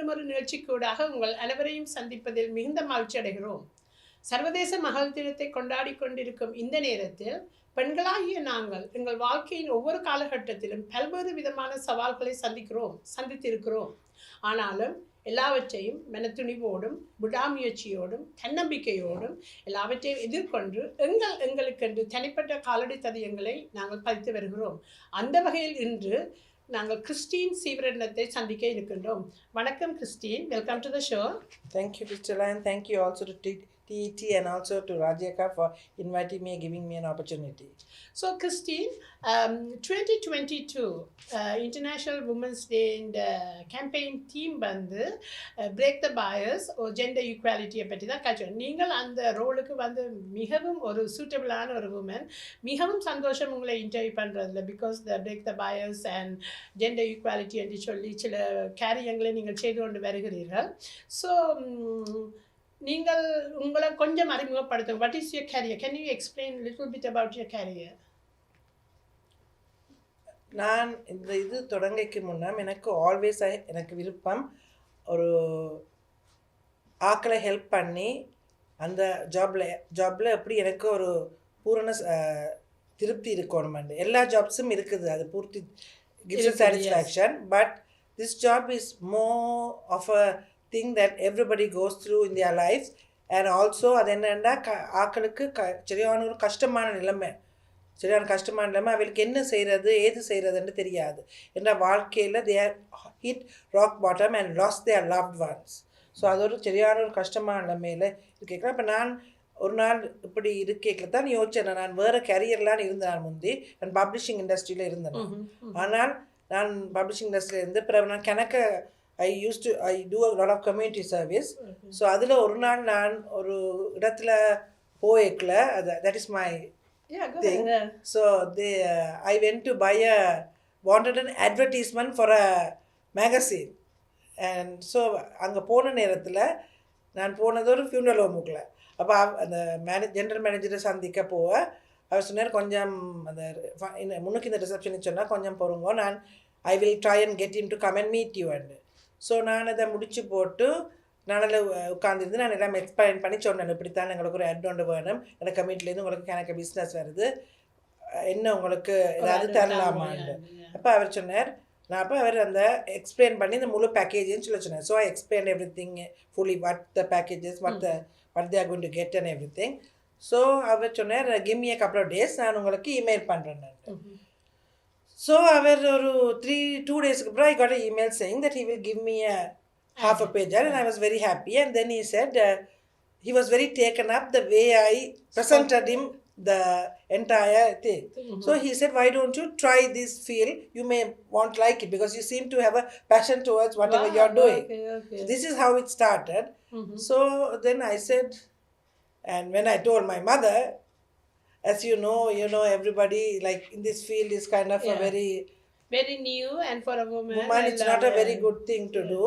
மீண்டும் ஒரு நிகழ்ச்சிக்கூடாக உங்கள் அனைவரையும் சந்திப்பதில் மிகுந்த மகிழ்ச்சி அடைகிறோம். சர்வதேச மகளிர் தினத்தை கொண்டாடி கொண்டிருக்கும் இந்த நேரத்தில் பெண்களாகிய நாங்கள் எங்கள் வாழ்க்கையின் ஒவ்வொரு காலகட்டத்திலும் பல்வேறு விதமான சவால்களை சந்தித்திருக்கிறோம். ஆனாலும் எல்லாவற்றையும் மனத்துணிவோடும் விடாமுயற்சியோடும் தன்னம்பிக்கையோடும் எல்லாவற்றையும் எதிர்கொண்டு எங்களுக்கென்று தனிப்பட்ட காலடி தடயங்களை நாங்கள் பதித்து வருகிறோம். அந்த வகையில் இன்று நாங்கள் கிறிஸ்டீன் சீவரட்னத்தை சந்திக்க இருக்கின்றோம். வணக்கம் Christian, welcome to the show. Thank you, Kristela, and thank you also to TET and also to Rajyaka for inviting me and giving me an opportunity. So Christeen, 2022 International Women's Day இந்த campaign team வந்து break the bias or gender equality பற்றி தான் கற்றுக்கணும். நீங்கள் அந்த ரோலுக்கு வந்து மிகவும் ஒரு சூட்டபிளான ஒரு உமன். மிகவும் சந்தோஷம் உங்களை இன்டர்வியூ பண்ணுறதுல, because the break the bias and gender equality என்று சொல்லி சில காரியங்களை நீங்கள் செய்து கொண்டு வருகிறீர்கள். ஸோ நீங்கள் உங்களை கொஞ்சம் அறிமுகப்படுத்துங்க. What is your career? Can you explain little bit about your career? நான் இந்த இது தொடங்கைக்கு முன்னால் எனக்கு ஆல்வேஸ் எனக்கு விருப்பம் ஒரு ஆக்களை ஹெல்ப் பண்ணி அந்த ஜாபில் எப்படி எனக்கு ஒரு பூரண திருப்தி இருக்கணுமெண்டு. எல்லா ஜாப்ஸும் இருக்குது, அது பூர்த்தி gives a satisfaction, but this job is more of a thing that everybody goes through in their lives, and also அது என்னென்னா ஆக்களுக்கு சரியான ஒரு கஷ்டமான நிலைமை அவளுக்கு என்ன செய்கிறது ஏது செய்கிறதுன்னு தெரியாது. ஏன்னா வாழ்க்கையில் they are hit rock bottom and lost their loved ones. So அது ஒரு சரியான ஒரு கஷ்டமான நிலைமையில் இருக்கேன். இப்போ நான் ஒரு நாள் இப்படி இருக்கேக்கில் தான் யோசிச்சேன். நான் வேறு கேரியர்லாம் இருந்தேன். நான் முந்தி நான் பப்ளிஷிங் இண்டஸ்ட்ரியில் இருந்தேன். ஆனால் நான் பப்ளிஷிங் இண்டஸ்ட்ரியில் இருந்து பிறகு நான் I do a lot of community service. So அதில் ஒரு நாள் நான் ஒரு இடத்துல போய்க்கல, that is my thing. So I went to wanted an advertisement for a magazine. And so அங்கே போன நேரத்தில் நான் போனது ஒரு ஃபியூனரல் ஹோமுக்குள்ள. அப்போ அந்த ஜென்ரல் மேனேஜரை சந்திக்க அவர் சொன்னார், கொஞ்சம் அந்த முன்னுக்கு இந்த ரிசப்ஷன் சொன்னால் கொஞ்சம் பொறுங்கோ, நான் I will try and get him to come and meet you. And so நான் அதை முடிச்சு போட்டு நான் அதில் உட்காந்துருந்து நான் எல்லாம் எக்ஸ்பிளைன் பண்ணி சொன்னேன், இப்படித்தான் எங்களுக்கு ஒரு அட்வான்ட் வேணும், எனக்கு கமிட்டிலேருந்து உங்களுக்கு எனக்கு பிஸ்னஸ் வருது, என்ன உங்களுக்கு ஏதாவது தரலாமான்னு. அப்போ அவர் சொன்னார், அவர் அந்த எக்ஸ்பிளைன் பண்ணி இந்த முழு பேக்கேஜ்னு சொன்னார். So I explain everything fully, what the packages, what they are going to get and everything. So அவர் சொன்னார், give me a couple of days, நான் உங்களுக்கு இமெயில் பண்ணுறேன். ஸோ அவர் ஒரு 2 days அப்புறம் I got an email saying that he will give me a half a page, and I was very happy. And then he said he was very taken up the way I presented him the entire thing. So he said, why don't you try this field, you may won't like it because you seem to have a passion towards whatever you are doing. Okay. So this is how it started. So then I said, and when I told my mother, as you know everybody like in this field is kind of a very new, and for a woman it's not a very good thing to do.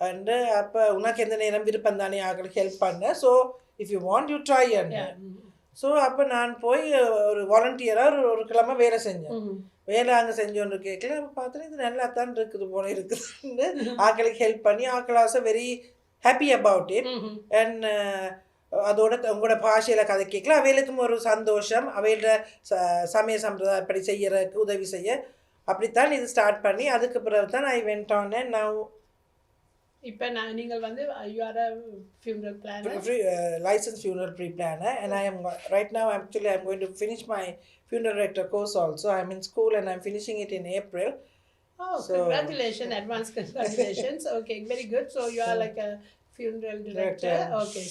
And அப்போ உனக்கு எந்த நேரம் விருப்பம் தானே ஆக்களுக்கு help பண்ண, so if you want you try. And so அப்போ நான் போய் ஒரு வாலண்டியராக ஒரு கிழமை வேலை செஞ்சேன். வேலை அங்கே செஞ்சோன்னு கேட்கல, அப்போ பார்த்தா இது நல்லா தான் இருக்குதுன்னு ஆக்களுக்கு ஹெல்ப் பண்ணி ஆக்கள் also very happy about it. And அதோட உங்களோட பாஷையில் கதை கேட்கல, அவைகளுக்கும் ஒரு சந்தோஷம், அவையோட சமய சம்பிரதாயப்படி செய்யறதுக்கு உதவி செய்ய, அப்படித்தான் இது ஸ்டார்ட் பண்ணி அதுக்கு பிறகு தான் I went on. And now இப்போ நீங்கள் வந்து you are a funeral planner, licensed funeral pre-planner, and I am right now actually I'm going to finish my funeral director course also. I'm in school and I'm finishing it in April. Oh, so congratulations, advance congratulations. Okay, very good. So you are like a funeral director. Okay,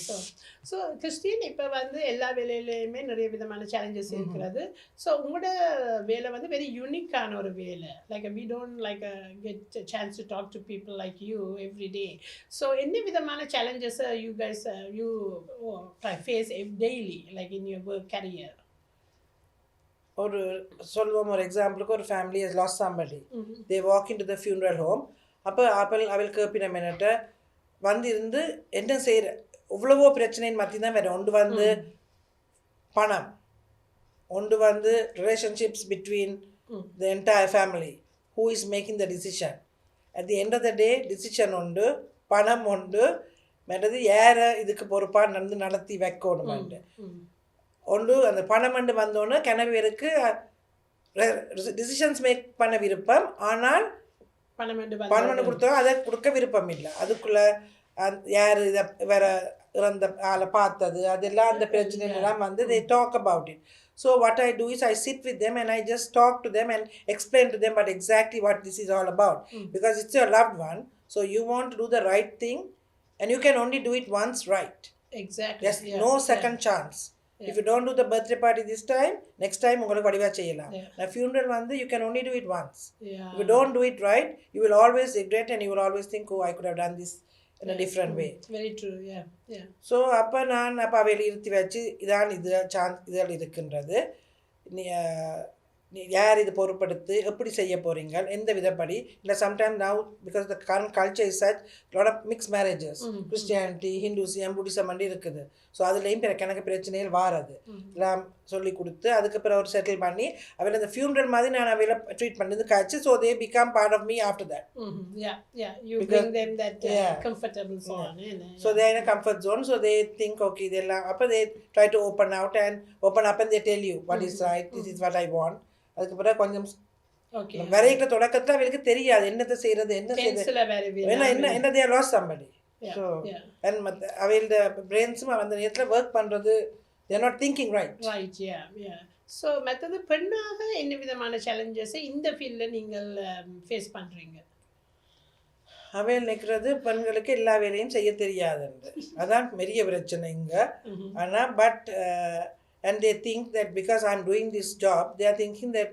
so Christeen, இப்போ வந்து எல்லா வேலையிலையுமே நிறைய விதமான challenges இருக்கிறது. So உங்களோட வேலை வந்து very யூனிக்கான ஒரு வேலை. Like we don't like get a chance to talk to people like you every day. So என்ன விதமான challenges you guys you face daily like in your work career? ஒரு சொல்லுவோம், ஒரு எக்ஸாம்பிளுக்கு ஒரு family has lost somebody. They walk into the funeral home. அப்போ அவளுக்கு பின்ன மினிட்ட வந்து இருந்து என்ன செய்கிற எவ்வளவோ பிரச்சனைன்னு மத்தி தான் வேறு. ஒன்று வந்து பணம், ஒன்று வந்து relationships between the entire family, who is making the decision. At the end of the day decision உண்டு, பணம் உண்டு மற்றது யார இதுக்கு பொறுப்பாக நடத்தி வைக்கணுமெண்டு ஒன்று அந்த பணம் வந்து வந்தோன்னே கிணவருக்கு டிசிஷன்ஸ் மேக் பண்ண விருப்பம் ஆனால் பணம் கொடுத்தோம் அதை கொடுக்க விருப்பம் இல்லை அதுக்குள்ளே யார் இதை வேற இறந்த ஆளை பார்த்தது அதெல்லாம் அந்த பிரச்சனைலாம் வந்து they talk about it. So what I do is I sit with them and I just talk to them and explain to them about exactly what this is all about. Because it's your loved one, so you want to do the right thing and you can only do it once right. Exactly. There's no second chance. If you don't do the birthday party this time, next time உங்களுக்கு வடிவா செய்யலாம். The funeral வந்து you can only do it once. If you don't do it right, you will always regret and you will always think, oh, I could have done this in a different way. Very true, yeah. So அப்போ அவையில் இருத்தி வச்சு இதான் இது இதில் இருக்கின்றது யார் இது பொறுப்படுத்து எப்படி செய்ய போகிறீங்க எந்த விதப்படி இல்லை sometime now because the current culture is such lot of mix marriages Christianity Hinduism Buddhism வந்து இருக்குது ஸோ அதுலேயும் எனக்கு பிரச்சனைகள் வாரது எல்லாம் சொல்லி கொடுத்து அதுக்கப்புறம் அவர் செட்டில் பண்ணி அவையில் அந்த ஃபியூனரல் மாதிரி நான் அவையில் ட்ரீட் பண்ணது காய்ச்சி so they become part of me after that so they in a comfort zone so they think okay இதெல்லாம் அப்போ they try to open out and open up and they tell you what is right this is what I want அதுக்கு பிறகு கொஞ்சம் வரைகிற தொடக்கத்தில் அவளுக்கு தெரியாது என்னத்தை செய்யறது என்ன செய்யறது என்ன தே லாஸ் சம்படி ஸோ அண்ட் மற்ற அவையோட பிரெயின்ஸும் அந்த நேரத்தில் ஒர்க் பண்ணுறது they are not thinking right so மற்றது பெண்ணாக என்ன விதமான சேலஞ்சஸை இந்த ஃபீல்டில் நீங்கள் ஃபேஸ் பண்ணுறீங்க அவையில் நிற்கிறது பெண்களுக்கு எல்லா வேலையும் செய்ய தெரியாதுன்று அதான் பெரிய பிரச்சனை இங்கே ஆனால் but and they think that because I'm doing this job, they are thinking that,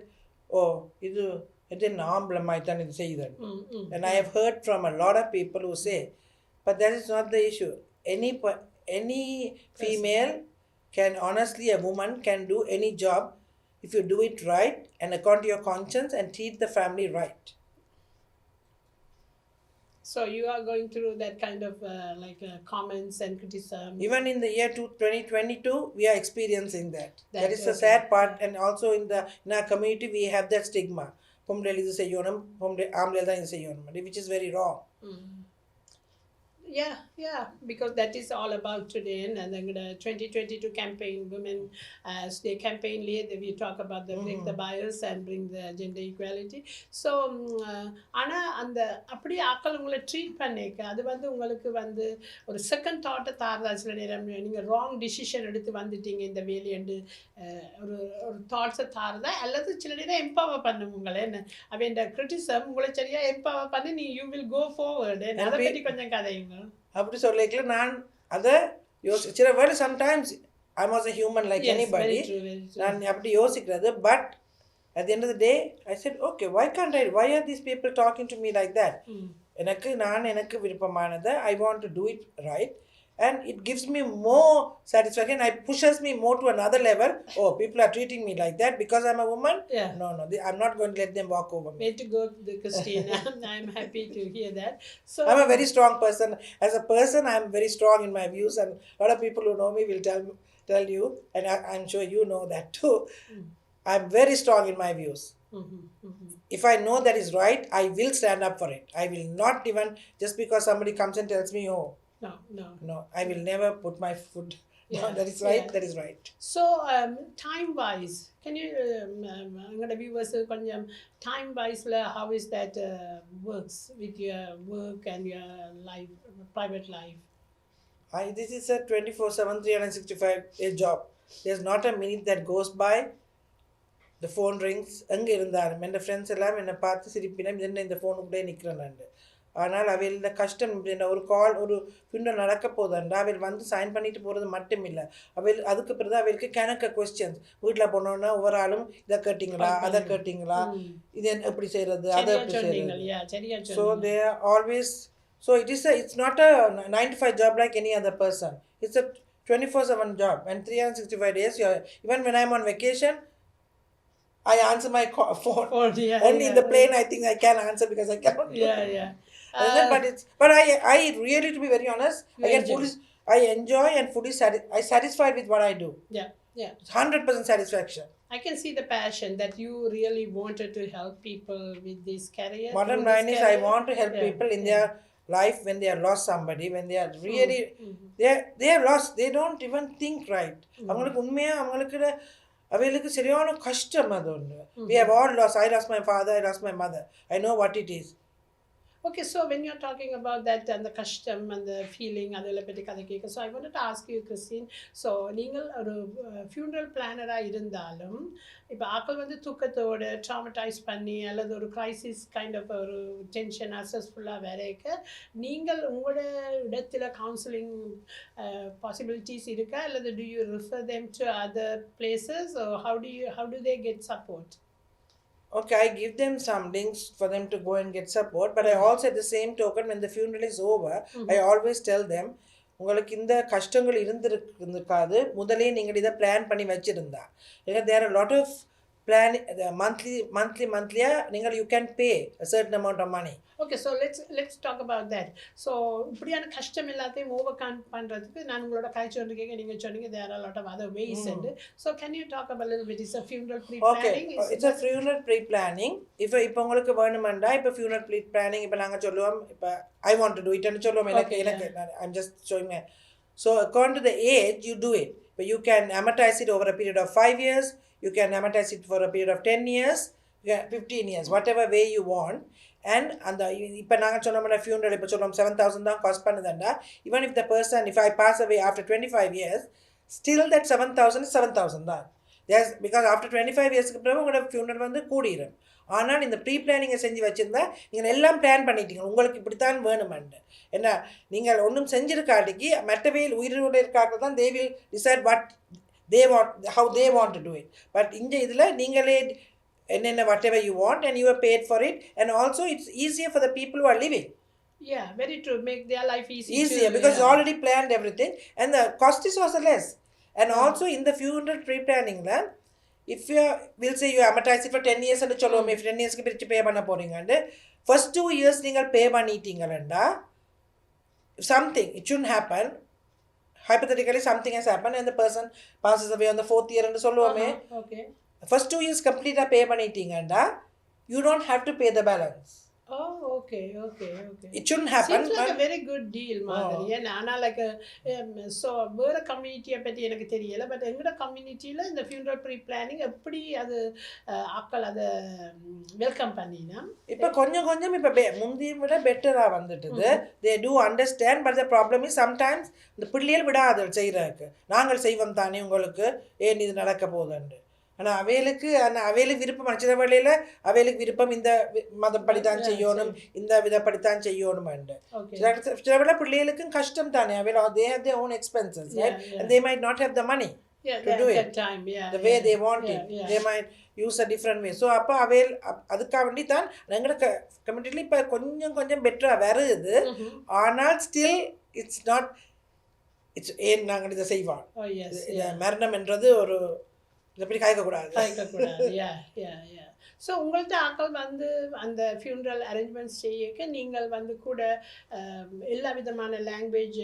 oh, it's an armla maitan idu seiyudan. And I have heard from a lot of people who say, but that is not the issue. Any female can, honestly, a woman can do any job if you do it right and according to your conscience and treat the family right. So you are going through that kind of comments and criticism. Even in the year 2022, we are experiencing that. That is the sad part, and also in our community, we have that stigma. Which is very wrong. Yeah, because that is all about today. And then the 2022 campaign, Women's Day campaign, we talk about the break the bias and bring the gender equality. So, ஆனால் அந்த அப்படி ஆக்கள் உங்களை treat பண்ணிக்க அது வந்து உங்களுக்கு வந்து ஒரு செகண்ட் தாட்டை தாரதா சில நேரம் நீங்கள் ராங் டிசிஷன் எடுத்து வந்துட்டீங்க இந்த வேலையண்டு ஒரு தாட்ஸை தாரதா அல்லது சில நேரம் எம்பவர் பண்ணும் உங்களை என்ன அவன் கிரிட்டிசம் உங்களை சரியாக எம்பவர் பண்ணி நீ யூ வில் கோ ஃபார்வர்டு அதை பற்றி கொஞ்சம் கதையுங்க அப்படி சொல்லிக்கல நான் அதை சில word sometimes I was a human like anybody நான் அப்படி யோசிக்கிறது but at the end of the day I said okay why are these people talking to me like that எனக்கு விருப்பமானதை I want to do it right and it gives me more satisfaction. It pushes me more to another level. Oh, people are treating me like that because I'm a woman. No, I'm not going to let them walk over me. Way to go, Christeen. I'm happy to hear that. So I'm a very strong person. As a person, I'm very strong in my views, and a lot of people who know me will tell you, and I'm sure you know that too. I'm very strong in my views. If I know that is right, I will stand up for it. I will not even just because somebody comes and tells me, oh. No, I will never put my foot down. That is right. That is right. So, time-wise, can you, I'm viewers, time-wise, how is that works with your work and your life, private life? This is a 24/7, 365-day job. There's not a minute that goes by. The phone rings. அங்கே இருந்தாலும் என் friends எல்லாம் என்னை பார்த்து சிரிப்பினம் என்ன இந்த ஃபோனுக்குள்ளே நிற்கிறேன் நான் ஆனால் அவையில் கஷ்டம் ஒரு கால் ஒரு ஃபியூனரல் நடக்க போதாண்டா அவையில் வந்து சைன் பண்ணிட்டு போகிறது மட்டும் இல்லை அவையில் அதுக்கு பிறகு அவைகளுக்கு கணக்க கொஸ்டின்ஸ் வீட்டில் போனோன்னா ஒவ்வொரு ஆளும் இதை கேட்டிங்களா அதை கேட்டிங்களா இது எப்படி செய்கிறது அதை எப்படி செய்கிறது so they always so it's not a 9 to 5 job like any other person. It's a 24/7 job and 365 days. Even when I'm on vacation, I answer my phone. Only in the plane I think I can answer because I cannot. But I really, to be very honest, I enjoy and fully satisfied with what I do. Yeah. 100% satisfaction. I can see the passion that you really wanted to help people with this career. Bottom line is I want to help people in their life when they are lost somebody, when they are really they are lost, they don't even think right. அவங்களுக்கு உண்மையா அவங்களுக்கு அவைகளுக்கு சரியான கஷ்டம் அது ஒன்று. We have all lost. I lost my father, I lost my mother. I know what it is. Okay, so when you're talking about that and the custom and the feeling, so I wanted to ask you, Christine, so நீங்கள் ஒரு funeral planner-ஆ இருந்தாலும் இப்போ ஆக்கள் வந்து தூக்கத்தோட traumatised பண்ணி அல்லது ஒரு crisis kind of ஒரு டென்ஷன் அசஸ்ஃபுல்லாக வரைக்க நீங்கள் உங்களோட இடத்துல கவுன்சிலிங் பாசிபிலிட்டிஸ் இருக்கா அல்லது do you refer them to other places or how do they get support? Okay, I give them some links for them to go and get support, but I also at the same token, when the funeral is over, I always tell them, உங்களுக்கு இந்த கஷ்டங்கள் இருந்திருக்காது முதலே நீங்கள் இதை plan பண்ணி வச்சிருந்தா. ஏன்னா there are a lot of plan monthly நீங்கள் you can pay a certain amount of money. Okay, so let's talk about that. So இப்படியான கஷ்டம் எல்லாத்தையும் ஓவர்கம் பண்றதுக்கு நான் உங்களோட காய்ச்சி வந்து கேட்க நீங்க சொன்னீங்க there are a lot of other ways and so can you talk about a little bit? Is a funeral pre-planning? Okay, it's a funeral pre-planning. இப்போ உங்களுக்கு வேணும்னா இப்போ funeral pre-planning இப்போ நாங்க சொல்லுவோம் இப்போ I want to do it ன்னு சொல்லுவோம் எனக்கு I'm just showing me. So according to the age you do it. But you can amortize it over a period of 5 years, you can amortize it for a period of 10 years, 15 years, whatever way you want. And அந்த இப்போ நாங்கள் சொன்னோம்னா funeral இப்போ சொல்லுவோம் 7,000 தான் cost பண்ணுதுண்டா, even if the person, if I pass away after 25 years, still that 7,000 is 7,000 தான். Yes, because after 25 yearsக்கு பிறகு உங்களோட funeral வந்து கூடிரும். ஆனால் இந்த ப்ரீ பிளானிங்கை செஞ்சு வச்சுருந்தா நீங்கள் எல்லாம் பிளான் பண்ணிட்டீங்க உங்களுக்கு இப்படித்தான் வேணுமெண்டு. ஏன்னா நீங்கள் ஒன்றும் செஞ்சிருக்காட்டிக்கு மற்றவையில் உயிரோடு இருக்காங்க தான் they will decide what they want, how they want to do it. But இந்த இதில் நீங்களே என்னென்ன whatever you want and you are paid for it, and also it's easier for the people who are living. Yeah, very true. Make their life easier because you already planned everything and the cost is also less. And also in the funeral pre-planning then, if you will say you amortize it for 10 years and சொல்லுவோம் if 10 yearsக்கு பிரிச்சு பே பண்ண போறீங்கன்னு first 2 years நீங்கள் பே பண்ணிட்டீங்கலண்டா something, it shouldn't happen, hypothetically something has happened and the person passes away on the 4th year ன்னு சொல்லுவோமே. Okay, first 2 years complete pay பண்ணிட்டீங்கண்டா you don't have to pay the balance. Oh, okay. It shouldn't happen. Seems like a very good deal, Madhuri. Yeah, Anna like so வேற கம்யூனிட்டியை பற்றி எனக்கு தெரியல, but எங்களோட கம்யூனிட்டியில் இந்த funeral pre-planning எப்படி அது ஆக்கள் அதை வெல்கம் பண்ணினா இப்போ கொஞ்சம் இப்போ முந்தைய விட பெட்டராக வந்துட்டுது. they do understand, but the problem is sometimes இந்த பிள்ளைகள் விடாது செய்கிறதுக்கு. நாங்கள் செய்வோம் தானே உங்களுக்கு ஏன் இது நடக்க போகுதுண்டு. ஆனால் அவைகளுக்கு விருப்பம் சில வேளையில் அவைகளுக்கு விருப்பம் இந்த மதப்படி தான் செய்யணும் இந்த விதப்படித்தான் செய்யணும்ண்டு. சில வேளை பிள்ளைகளுக்கும் கஷ்டம் தானே அவையில் they have their own expenses, right? And they might not have the money to do it the way they want it. They might use a different way. So அப்போ அவையில் அதுக்காக வேண்டி தான் எங்களோட கம்யூனிட்டியில் இப்போ கொஞ்சம் பெட்டராக வருது. ஆனால் ஸ்டில் இட்ஸ் நாட் இட்ஸ் ஏன் நாங்கள் இதை செய்வோம் மரணம் என்றது ஒரு எப்படி காய்க்கக்கூடாது. ஸோ உங்கள்கிட்ட ஆக்கள் வந்து அந்த ஃபியூனரல் அரேஞ்ச்மெண்ட்ஸ் செய்யக்க நீங்கள் வந்து கூட எல்லா விதமான லாங்குவேஜ்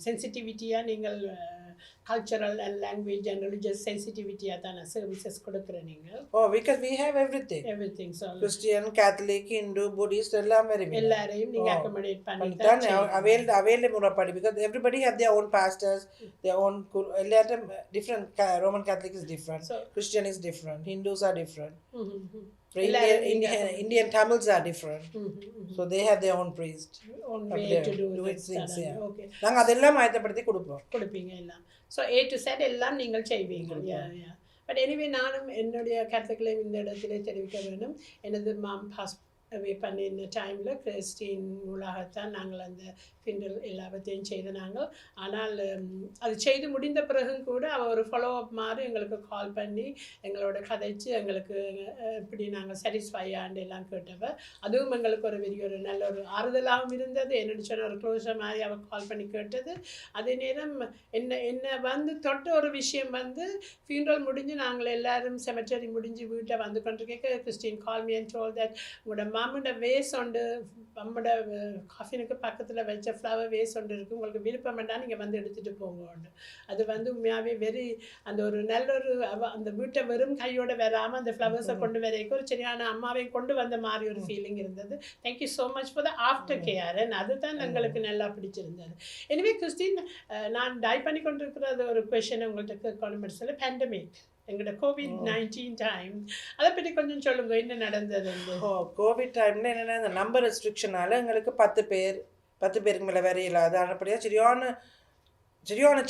சென்சிட்டிவிட்டியாக நீங்கள் cultural and language and religious sensitivity adana services kodukra ninga. Oh, because we have everything so Christian, Catholic, Hindu, Buddhist ellam ellarayum ninga accommodate pannithan avail murapadi because everybody have their own pastors, their own different. Roman Catholic is different, so, Christian is different, Hindus are different. Indian Tamils are different. So they have their own priest, own way to do things. Okay, நாங்க அதெல்லாம் ஆயத்தப்படுத்தி கொடுப்பீங்க எல்லாம். So A to Z எல்லாம் நீங்கள் செய்வீங்க. But anyway நானும் என்னுடைய கருத்துக்களை இந்த இடத்திலே தெரிவிக்க வேண்டும். எனது மாம் பாஸ் அவே பண்ணின டைமில் கிறிஸ்டின் மூலகத்தான் நாங்கள் அந்த ஃபிண்டல் எல்லாத்தையும் செய்து நாங்கள். ஆனால் அது செய்து முடிந்த பிறகும் கூட அவள் ஒரு ஃபாலோ அப் மாதிரி எங்களுக்கு கால் பண்ணி எங்களோட கதைச்சு எங்களுக்கு இப்படி நாங்கள் சாட்டிஸ்ஃபை ஆண்டு எல்லாம் கேட்டவ. அதுவும் எங்களுக்கு ஒரு பெரிய ஒரு நல்ல ஒரு ஆறுதலாகவும் இருந்தது. என்னென்னு சொன்ன ஒரு க்ளோஸர் மாதிரி அவள் கால் பண்ணி கேட்டது. அதே நேரம் என்ன வந்து தொட்ட ஒரு விஷயம் வந்து ஃபியூனரல் முடிஞ்சு நாங்கள் எல்லோரும் செமெட்டரி முடிஞ்சு வீட்டை வந்து கொண்டு கேட்க Christian call me and told that உங்களோட மாமோட வேஸ் உண்டு, நம்மட காஃபினுக்கு பக்கத்தில் வச்ச ஃப்ளவர் வேஸ் ஒன்று இருக்குது, உங்களுக்கு விருப்பம் வேண்டாம் நீங்கள் வந்து எடுத்துகிட்டு போங்க உண்டு. அது வந்து உண்மையாகவே வெரி அந்த ஒரு நல்ல ஒரு அந்த வீட்டை வெறும் கையோடு வராமல் அந்த ஃப்ளவர்ஸை கொண்டு வரைக்கும் ஒரு சரியான அம்மாவை கொண்டு வந்த மாதிரி ஒரு ஃபீலிங் இருந்தது. Thank you so much for the after care. அதுதான் எங்களுக்கு நல்லா பிடிச்சிருந்தது. எனவே கிறிஸ்டின், நான் டை பண்ணி கொண்டிருக்கிற அது ஒரு கொஷனை உங்கள்கிட்ட கேட்கணும். சொல்ல பேண்டமிக் எங்களோட COVID-19 டைம், அதை பற்றி கொஞ்சம் சொல்லுங்க, என்ன நடந்தது? கோவிட் டைமில் என்னென்னா இந்த நம்பர் ரெஸ்ட்ரிக்ஷனால் எங்களுக்கு 10 பேருக்கு மேலே வேற இல்லாது அப்படியா சரியான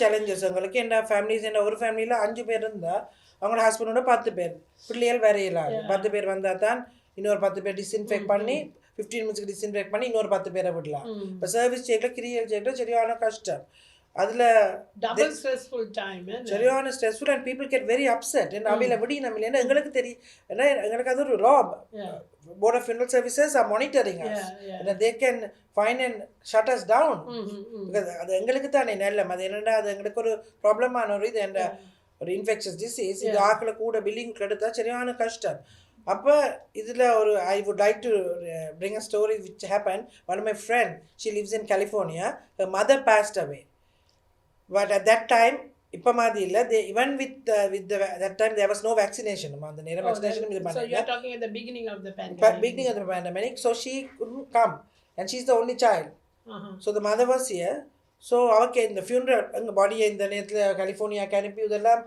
சேலஞ்சஸ் எங்களுக்கு. என்ன ஃபேமிலிஸ், என்ன ஒரு ஃபேமிலியில் 5 பேர் இருந்தால் அவங்களோட ஹஸ்பண்டோட 10 பேர் பிள்ளைகள் வேற இல்லாது. 10 பேர் வந்தால் தான் இன்னொரு 10 பேர் டிஸ்இன்ஃபெக்ட் பண்ணி 15 மினிட்ஸ்க்கு டிஸ்இன்ஃபெக்ட் பண்ணி இன்னொரு 10 பேரை விடலாம். இப்போ சர்வீஸ் செக்கில் கிரியல் செக்கில் சரியான கஷ்டம். அதில் டபுள் ஸ்ட்ரெஸ்ஃபுல் டைம், சரியான stressful and people get very upset. என்ன அவையில் விடி நம்ம ஏன்னா எங்களுக்கு தெரியும், ஏன்னா எங்களுக்கு அது ஒரு லா. Board of Funeral Services are monitoring us. And they can find and shut us down. Because அது எங்களுக்கு தானே நல்ல அது என்னென்னா அது எங்களுக்கு ஒரு ப்ராப்ளமான ஒரு இது என்ற ஒரு இன்ஃபெக்ஷஸ் டிசீஸ். இது ஆக்களை கூட பில்லிங் எடுத்தா சரியான கஷ்டம். அப்போ இதில் ஒரு I would like to bring a story which happened. One of my friend, she lives in California. Her mother passed away. But at that time, இப்போ மாதிரி இல்லை, they even with that time there was no vaccination. அந்த நேரம் vaccination இது பண்ணாங்க. So you are talking at the beginning of the pandemic. Beginning of the pandemic, so she couldn't come and she's the only child. So the mother was here. So அவருக்கு இந்த funeral எங்க பாடியை இந்த நேரத்தில் கலிஃபோர்னியாக்கு அனுப்பி இதெல்லாம்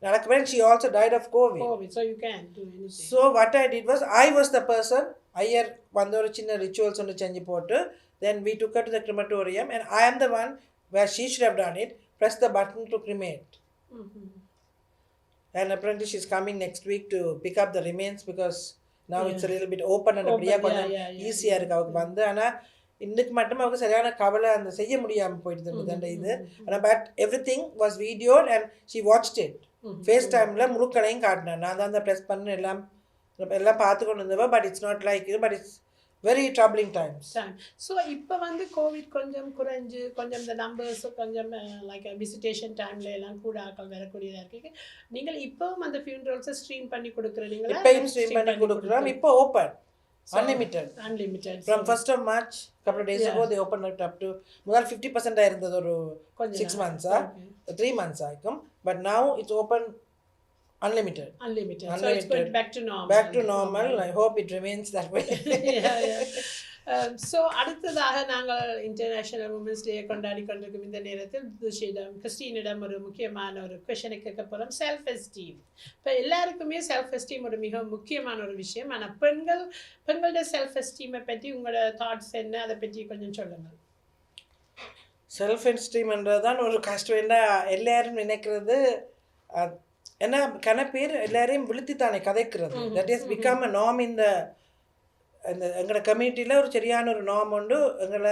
நடக்கவே. She also died of COVID. So you can't do anything. So what I did was, I was the person, Iyer வந்து ஒரு சின்ன ரிச்சுவல்ஸ் ஒன்று செஞ்சு போட்டு then we took her to the crematorium and I am the one where she should have done it. Press the button to cremate. And apparently she's coming next week to pick up the remains because now it's a little bit open and அப்படியே கொஞ்சம் ஈஸியாக இருக்குது அவருக்கு வந்து. ஆனால் இன்னைக்கு மட்டும் அவருக்கு சரியான கவலை அந்த செய்ய முடியாமல் போயிட்டு இது. ஆனால் but everything was videoed and she watched it. ஃபேஸ் டைமில் முழுக்களையும் காட்டினேன். நான் தான் அந்த ப்ரெஸ் பண்ண எல்லாம் பார்த்து கொண்டு இருந்தவா. பட் இட்ஸ் நாட் லைக் இது, but it's very troubling times. So இப்போ வந்து கோவிட் கொஞ்சம் குறைஞ்சு கொஞ்சம் இந்த நம்பர்ஸ் கொஞ்சம் லைக் விசிட்டேஷன் டைமில் எல்லாம் கூட ஆக்கள் வரக்கூடியதாக இருக்கு. நீங்கள் இப்போவும் அந்த ஃபியூனரல்ஸை ஸ்ட்ரீம் பண்ணி கொடுக்குறீங்களா? இப்போயும் ஸ்ட்ரீம் பண்ணி கொடுக்குறோம். இப்போ open unlimited from 1st of March, couple of days ago they opened it up to முதல் 50% இருந்தது ஒரு 6 months 3 months ஆகும். But now it's open unlimited. So it's going back to normal. I hope it remains that way. So அடுத்ததாக நாங்கள் international women's day கொண்டாடி கொண்டிருக்கும் இந்த நேரத்தில் கிறிஸ்டீனிடம் ஒரு முக்கியமான ஒரு கொஷனை கேட்க போகிறோம். Self esteem. இப்போ எல்லாருக்குமே செல்ஃப் எஸ்டீம் ஒரு மிக முக்கியமான ஒரு விஷயம். ஆனால் பெண்களோட செல்ஃப் எஸ்டீமை பற்றி உங்களோட தாட்ஸ் என்ன, அதை பற்றி கொஞ்சம் சொல்லுங்கள். செல்ஃப் எஸ்டீம்ன்றதான் ஒரு கஷ்டம். என்ன எல்லாரும் நினைக்கிறது, ஏன்னா பேர் எல்லாரையும் விழுத்தித்தானே கதைக்கிறது. That is become a norm இந்த எங்களோட கம்யூனிட்டியில் ஒரு சரியான ஒரு நார்ம் உண்டு. எங்களை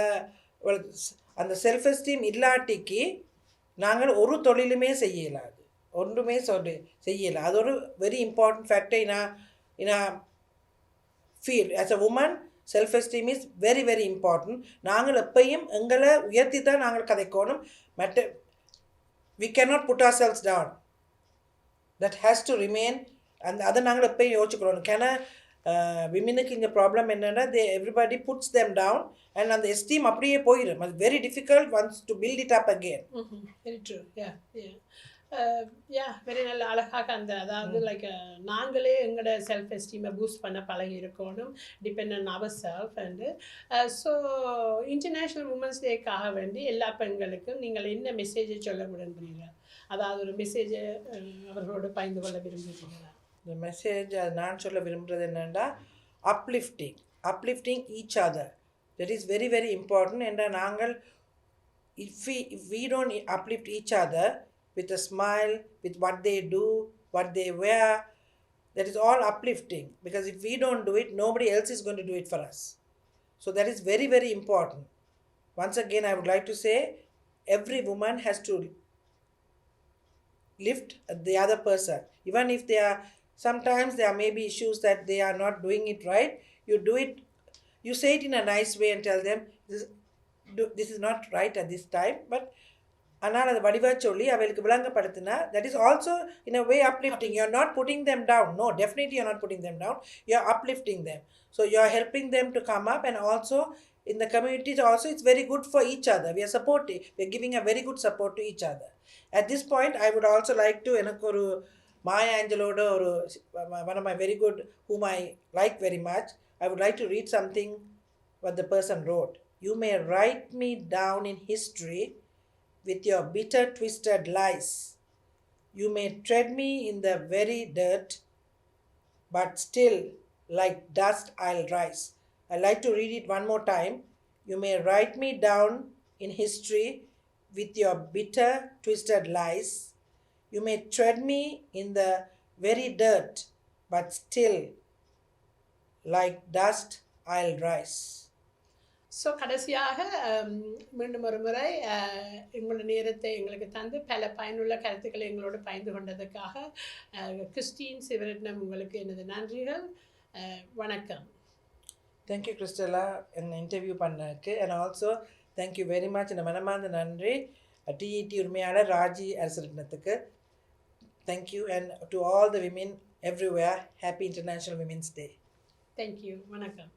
அந்த செல்ஃப் எஸ்டீம் இல்லாட்டிக்கு நாங்கள் ஒரு தொழிலுமே செய்யலாது, ஒன்றுமே செய்யலை. அது ஒரு very important factor in a feel. As a woman self esteem is very very important. நாங்கள் எப்பையும் எங்களை உயர்த்தி தான் நாங்கள் கதைக்கணும். we cannot put ourselves down. That has to remain. And அதை நாங்கள் எப்பயும் யோசிச்சுக்கிறோம். விமனுக்கு இந்த ப்ராப்ளம் என்னென்னா everybody puts them down and அந்த எஸ்டீம் அப்படியே போயிடும். அது very difficult once to build it up again. Very true. Very நல்ல அழகாக அந்த அதாவது லைக் நாங்களே எங்களோட செல்ஃப் எஸ்டீமை பூஸ்ட் பண்ண பழகி இருக்கணும், depend on our self. And so international women's டேக்காக வேண்டி எல்லா பெண்களுக்கும் நீங்கள் என்ன மெசேஜை சொல்ல விரும்புகிறீங்க? அதாவது ஒரு மெசேஜை அவர்களோடு பகிர்ந்து கொள்ள விரும்புகிறீங்களா? இந்த மெசேஜ் நான் சொல்ல விரும்புகிறது என்னென்னா uplifting each other. That is very very important. And நாங்கள் if we don't uplift each other with a smile, with what they do, what they wear, that is all uplifting. Because if we don't do it, nobody else is going to do it for us. So that is very very important. Once again I would like to say, every woman has to lift the other person. Even if they are, sometimes there may be issues that they are not doing it right, you say it in a nice way and tell them this is not right at this time, but ஆனால் அது வடிவாக சொல்லி அவளுக்கு விளங்கப்படுத்தினா that is also in a way uplifting. You are not putting them down. No, definitely you are not putting them down. You are uplifting them. So you are helping them to come up, and also in the communities also it's very good for each other. We are supporting. We are giving a very good support to each other. At this point, I would also like to எனக்கு ஒரு Maya Angeloட ஒரு one of my very good whom I like very much. I would like to read something what the person wrote. You may write me down in history with your bitter, twisted lies. You may tread me in the very dirt, but still, like dust, I'll rise. I like to read it one more time. You may write me down in history with your bitter, twisted lies. You may tread me in the very dirt, but still, like dust, I'll rise. So கடைசியாக மீண்டும் ஒரு முறை எங்களோட நேரத்தை எங்களுக்கு தந்து பல பயனுள்ள கருத்துக்களை எங்களோடு பகிர்ந்து கொண்டதுக்காக கிறிஸ்டீன் சிவரட்னம் உங்களுக்கு எனது நன்றிகள். வணக்கம். தேங்க்யூ கிறிஸ்டலா என்னை இன்டர்வியூ பண்ணதுக்கு. And also thank you very much. இந்த மனமார்ந்த நன்றி டிஇடி உரிமையாளர் ராஜி அரசரட்னத்துக்கு. Thank you. And to all the women everywhere, happy international women's day. Thank you. வணக்கம்.